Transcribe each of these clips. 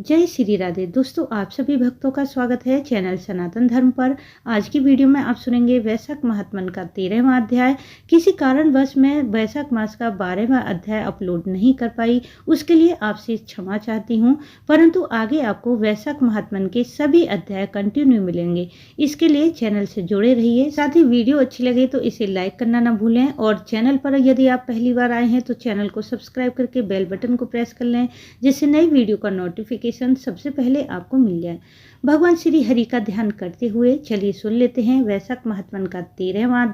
जय श्री राधे। दोस्तों, आप सभी भक्तों का स्वागत है चैनल सनातन धर्म पर। आज की वीडियो में आप सुनेंगे वैशाख महात्मन का 13वां अध्याय। किसी कारणवश मैं वैशाख मास का 12वां अध्याय अपलोड नहीं कर पाई, उसके लिए आपसे क्षमा चाहती हूँ। परंतु आगे आपको वैशाख महात्मन के सभी अध्याय कंटिन्यू मिलेंगे। इसके लिए चैनल से जुड़े रहिए। साथ ही वीडियो अच्छी लगे तो इसे लाइक करना ना भूलें, और चैनल पर यदि आप पहली बार आए हैं तो चैनल को सब्सक्राइब करके बेल बटन को प्रेस कर लें, जिससे नई वीडियो का नोटिफिकेशन सबसे पहले आपको मिल जाए। भगवान श्री हरि का ध्यान करते हुए चलिए सुन लेते हैं वैशाख महात्मन का 13वां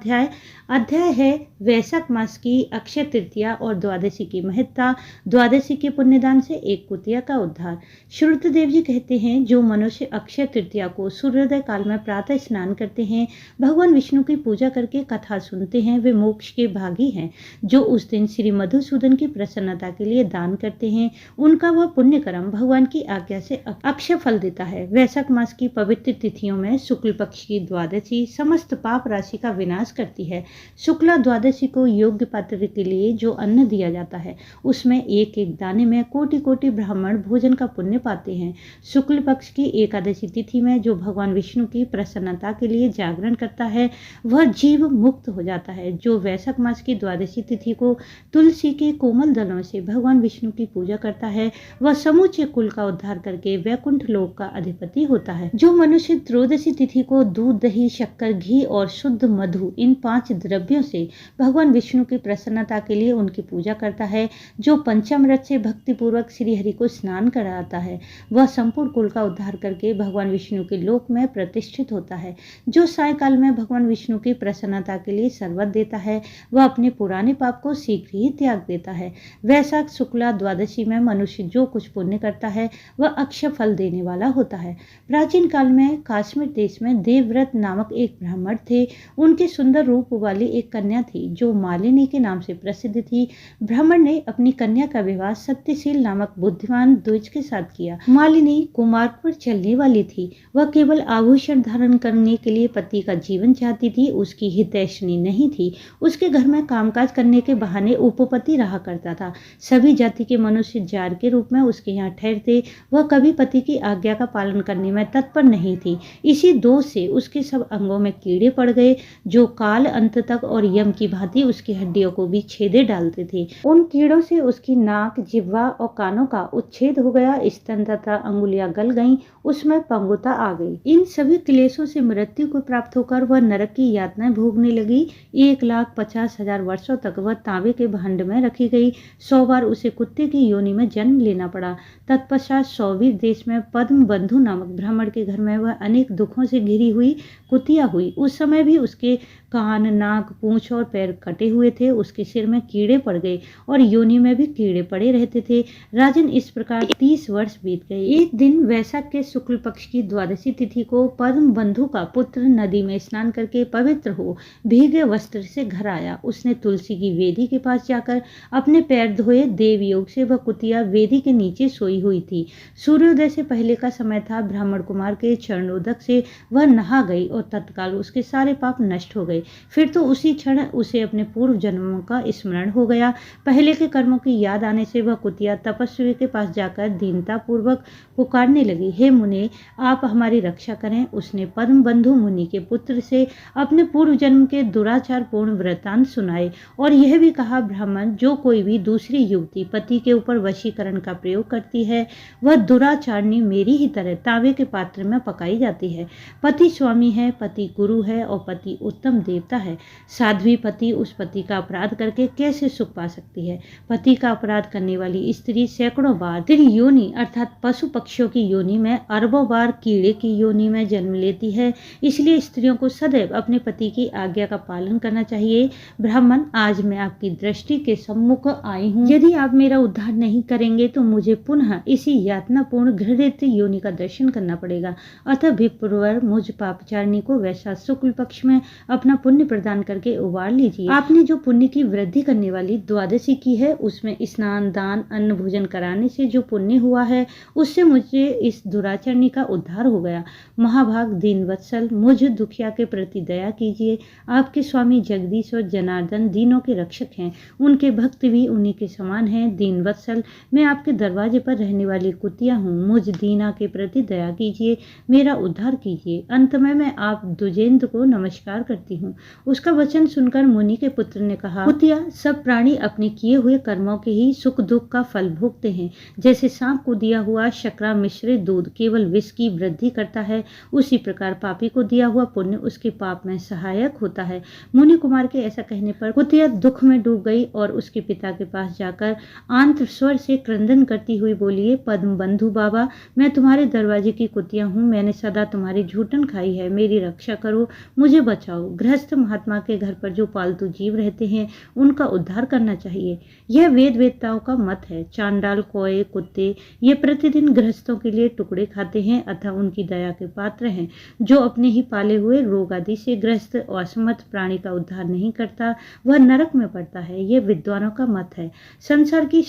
अध्याय है वैशाख मास की अक्षय तृतीया और द्वादशी की महत्ता। द्वादशी के पुण्यदान से एक कुतिया का उद्धार। श्रुतदेव जी कहते हैं, जो मनुष्य अक्षय तृतीया को सूर्योदय काल में प्रातः स्नान करते हैं, भगवान विष्णु की पूजा करके कथा सुनते हैं, वे मोक्ष के भागी हैं। जो उस दिन श्री मधुसूदन की प्रसन्नता के लिए दान करते हैं, उनका वह पुण्य कर्म भगवान की आज्ञा से अक्षय फल देता है। वैशाख मास की पवित्र तिथियों में शुक्ल पक्ष की द्वादशी समस्त पाप राशि का विनाश करती है। शुक्ला द्वादशी को योग्य पात्र के लिए जो अन्न दिया जाता है, उसमें एक एक दाने में कोटि कोटि ब्राह्मण भोजन का पुण्य पाते हैं। शुक्ल पक्ष की एकादशी तिथि में जो भगवान विष्णु की प्रसन्नता के लिए जागरण करता है, वह जीव मुक्त हो जाता है। जो वैशाख मास की द्वादशी तिथि को तुलसी के कोमल दलों से भगवान विष्णु की पूजा करता है, वह समूचे कुल का उद्धार करके वैकुंठ लोक का अधिपति होता है। जो मनुष्य त्रयोदशी तिथि को दूध, दही, शक्कर, घी और शुद्ध मधु, इन 5 द्रव्यों से भगवान विष्णु की प्रसन्नता के लिए उनकी पूजा करता है, जो पंचामृत से भक्ति पूर्वक श्री हरि को स्नान कराता है, वह संपूर्ण कुल का उद्धार करके भगवान विष्णु के लोक में प्रतिष्ठित होता है। जो सायकाल में भगवान विष्णु की प्रसन्नता के लिए शरबत देता है, वह अपने पुराने पाप को शीघ्र ही त्याग देता है। वैशाख शुक्ला द्वादशी में मनुष्य जो कुछ पुण्य करता है, वह अक्षय फल देने वाला होता है। प्राचीन काल में काश्मीर देश में देवव्रत नामक एक ब्राह्मण थे। उनके सुंदर रूप वाली एक कन्या थी, जो मालिनी के नाम से प्रसिद्ध थी। ब्राह्मण ने अपनी कन्या का विवाह सत्यशील नामक बुद्धिमान द्विज के साथ किया। मालिनी कुमार पर चलने वाली थी। वह केवल आभूषण धारण करने के लिए पति का जीवन चाहती थी, उसकी हितैषणी नहीं थी। उसके घर में कामकाज करने के बहाने उपपति रहा करता था। सभी जाति के मनुष्य जार के रूप में उसके यहाँ ठहरते। वह कभी पति की आज्ञा का पालन करने में तत्पर नहीं थी। इसी दोष से उसके सब अंगों में कीड़े पड़ गए, जो काल अंत तक और यम की भांति उसकी हड्डियों को भी छेदे डालते थे। उन कीड़ों से उसकी नाक, जिह्वा और कानों का उच्छेद हो गया। स्तन तथा अंगुलियां गल गईं, उसमें पंगुता आ गई। इन सभी क्लेशों से मृत्यु को प्राप्त होकर वह नरक की यातनाएं भोगने लगी। 1,50,000 वर्षों तक वह तांबे के भांड में रखी गई। 100 बार उसे कुत्ते की योनि में जन्म लेना पड़ा। तत्पश्चात 100वीं देश में पद्म बंधु नामक ब्राह्मण के घर में वह अनेक दुखों से घिरी हुई कुतिया हुई। उस समय भी उसके कान, नाक, पूंछ और पैर कटे हुए थे। उसके सिर में कीड़े पड़ गए और योनि में भी कीड़े पड़े रहते थे। राजन, इस प्रकार 30 वर्ष बीत गए। एक दिन वैशाख के शुक्ल पक्ष की द्वादशी तिथि को पद्म बंधु का पुत्र नदी में स्नान करके पवित्र हो भीगे वस्त्र से घर आया। उसने तुलसी की वेदी के पास जाकर अपने पैर धोए। देव योग से वह कुतिया वेदी के नीचे सोई हुई थी। सूर्योदय से पहले का समय था। ब्राह्मण कुमार के चरणोदक से वह नहा गई और तत्काल उसके सारे पाप नष्ट हो गए। फिर तो उसी क्षण उसे अपने पूर्व जन्मों का स्मरण हो गया। पहले के कर्मों की याद आने से वह कुतिया तपस्वी के पास जाकर दीनता पूर्वक पुकारने लगी, हे मुने, आप हमारी रक्षा करें। उसने पद्म बंधु मुनि के पुत्र से अपने पूर्व जन्म के दुराचार पूर्ण वृत्तांत सुनाए और यह भी कहा, ब्राह्मण, जो कोई भी दूसरी युवती पति के ऊपर वशीकरण का प्रयोग करती है, वह दुराचारणी मेरी ही तरह तांबे के पात्र में पकाई जाती है। पति स्वामी है, पति गुरु है और पति उत्तम देवता है। साध्वी पति उस पति का अपराध करके कैसे सुख पा सकती है? पति का अपराध करने वाली स्त्री सैकड़ों बार त्रियोनि अर्थात पशु पक्षियों की योनि में, अरबों बार कीड़े की योनि में जन्म लेती है। इसलिए स्त्रियों को सदैव अपने पति की आज्ञा का पालन करना चाहिए। ब्राह्मण, आज मैं आपकी दृष्टि के सम्मुख आई हूँ। यदि आप मेरा उद्धार नहीं करेंगे तो मुझे पुनः इसी यातनापूर्ण घृणित योनि का दर्शन करना पड़ेगा। अतः विप्रवर मुझ पापचारिणी को वैशाख शुक्ल पक्ष में अपना पुण्य प्रदान करके उबार लीजिए। आपने जो पुण्य की वृद्धि करने वाली द्वादशी की है, उसमें स्नान, दान, अन्न भोजन कराने से जो पुण्य हुआ है, उससे मुझे इस दुराचरणी का उद्धार हो गया। महाभाग दीनवत्सल, मुझ दुखिया के प्रति दया कीजिए। आपके स्वामी जगदीश और जनार्दन दीनों के रक्षक हैं। उनके भक्त भी उन्हीं के समान हैं। दीनवत्सल, मैं आपके दरवाजे पर रहने वाली कुतिया हूँ, मुझ दीना के प्रति दया कीजिए, मेरा उद्धार कीजिए। अंत में मैं आप दुजेंद्र को नमस्कार करती हूँ। उसका वचन सुनकर मुनि के पुत्र ने कहा, कुतिया, सब प्राणी अपने किए हुए कर्मों के ही सुख दुख का फल भोगते हैं। जैसे सांप को दिया हुआ शकरा मिश्रित दूध केवल विष की वृद्धि करता है, उसी प्रकार पापी को दिया हुआ पुण्य उसके पाप में सहायक होता है। मुनि कुमार के ऐसा कहने पर कुतिया दुख में डूब गई और उसके पिता के पास जाकर आंत स्वर से क्रंदन करती हुई बोली, पद्म बंधु बाबा, मैं तुम्हारे दरवाजे की कुतिया हूँ। मैंने सदा तुम्हारी झूठन खाई है, मेरी रक्षा करो, मुझे बचाओ। गृहस्थ महात्मा के घर पर जो पालतू जीव रहते हैं उनका उद्धार करना चाहिए, यह वेद वेदताओं का मत है। चांडाल, कौए, कुत्ते ये प्रतिदिन गृहस्थों के लिए टुकड़े खाते हैं, अतः उनकी दया के पात्र हैं। जो अपने ही पाले हुए रोग आदि से ग्रस्त असमर्थ प्राणी का उद्धार नहीं करता वह नरक में पड़ता है, यह विद्वानों का मत है। संसार की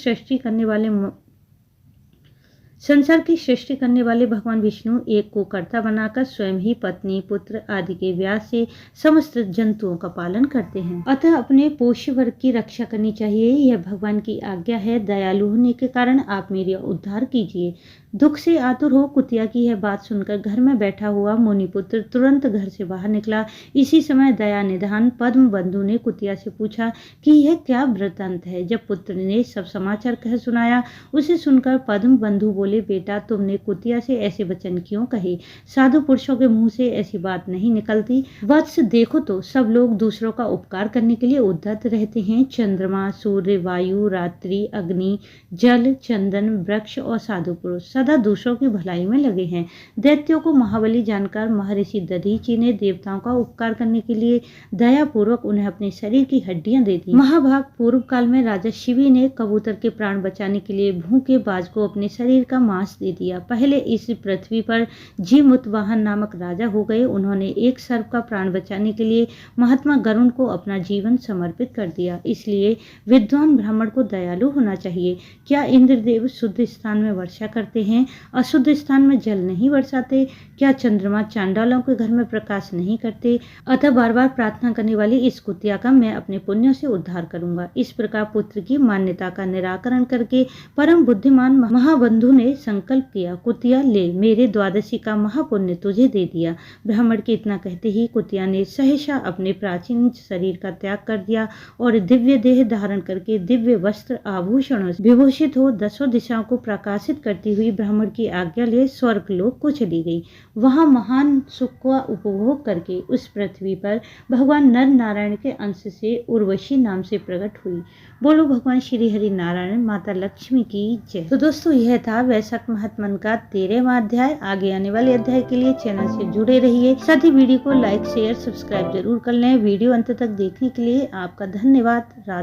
सृष्टि करने वाले भगवान विष्णु एक को कर्ता बनाकर स्वयं ही पत्नी, पुत्र आदि के व्यास से समस्त जंतुओं का पालन करते हैं। अतः अपने पोष्य वर्ग की रक्षा करनी चाहिए, यह भगवान की आज्ञा है। दयालु होने के कारण आप मेरा उद्धार कीजिए। दुख से आतुर हो कुतिया की यह बात सुनकर घर में बैठा हुआ मुनिपुत्र तुरंत घर से बाहर निकला। इसी समय दया निधान पद्म बंधु ने कुतिया से पूछा कि यह क्या वृत्तांत है। जब पुत्र ने सब समाचार कह सुनाया, उसे सुनकर पद्म बंधु बोले, बेटा, तुमने कुतिया से ऐसे वचन क्यों कहे? साधु पुरुषों के मुंह से ऐसी बात नहीं निकलती। वत्स, देखो तो सब लोग दूसरों का उपकार करने के लिए उद्यत रहते हैं। चंद्रमा, सूर्य, वायु, रात्रि, अग्नि, जल, चंदन, वृक्ष और साधु पुरुष सदा दूसरों की भलाई में लगे हैं। दैत्यों को महाबली जानकर महर्षि दधीचि ने देवताओं का उपकार करने के लिए दया पूर्वक उन्हें अपने शरीर की हड्डियां दे दी। महाभाग, पूर्व काल में राजा शिवी ने कबूतर के प्राण बचाने के लिए भूखे बाज को अपने शरीर का मांस दे दिया। पहले इस पृथ्वी पर जीमुतवाहन नामक राजा हो गए। उन्होंने एक सर्प का प्राण बचाने के लिए महात्मा गरुण को अपना जीवन समर्पित कर दिया। इसलिए विद्वान ब्राह्मण को दयालु होना चाहिए। क्या इंद्रदेव शुद्ध स्थान में वर्षा करते हैं, अशुद्ध स्थान में जल नहीं बरसाते? क्या चंद्रमा चांडालों के घर में प्रकाश नहीं करते? अतः बार बार प्रार्थना करने वाली इस कुतिया का मैं अपने पुण्यों से उद्धार करूंगा। इस प्रकार पुत्र की मान्यता का निराकरण करके परम बुद्धिमान महाबंधु ने संकल्प किया, कुतिया ले, मेरे द्वादशी का महापुण्य तुझे दे दिया। ब्राह्मण के इतना कहते ही कुतिया ने सहसा अपने प्राचीन शरीर का त्याग कर दिया और दिव्य देह धारण करके दिव्य वस्त्र आभूषणों से विभूषित हो दसों दिशाओं को प्रकाशित करती हुई ब्राह्मण की आज्ञा ले स्वर्ग लोक को चली गई। वहां महान सुख का उपभोग करके उस पृथ्वी पर भगवान नर नारायण के अंश से उर्वशी नाम से प्रकट हुई। बोलो भगवान श्री हरि नारायण, माता लक्ष्मी की जय। तो दोस्तों, यह था वैशाख महात्मन का 13वां अध्याय। आगे आने वाले अध्याय के लिए चैनल से जुड़े रहिए। साथ ही वीडियो को लाइक, शेयर, सब्सक्राइब जरूर कर लें। वीडियो अंत तक देखने के लिए आपका धन्यवाद। राधे।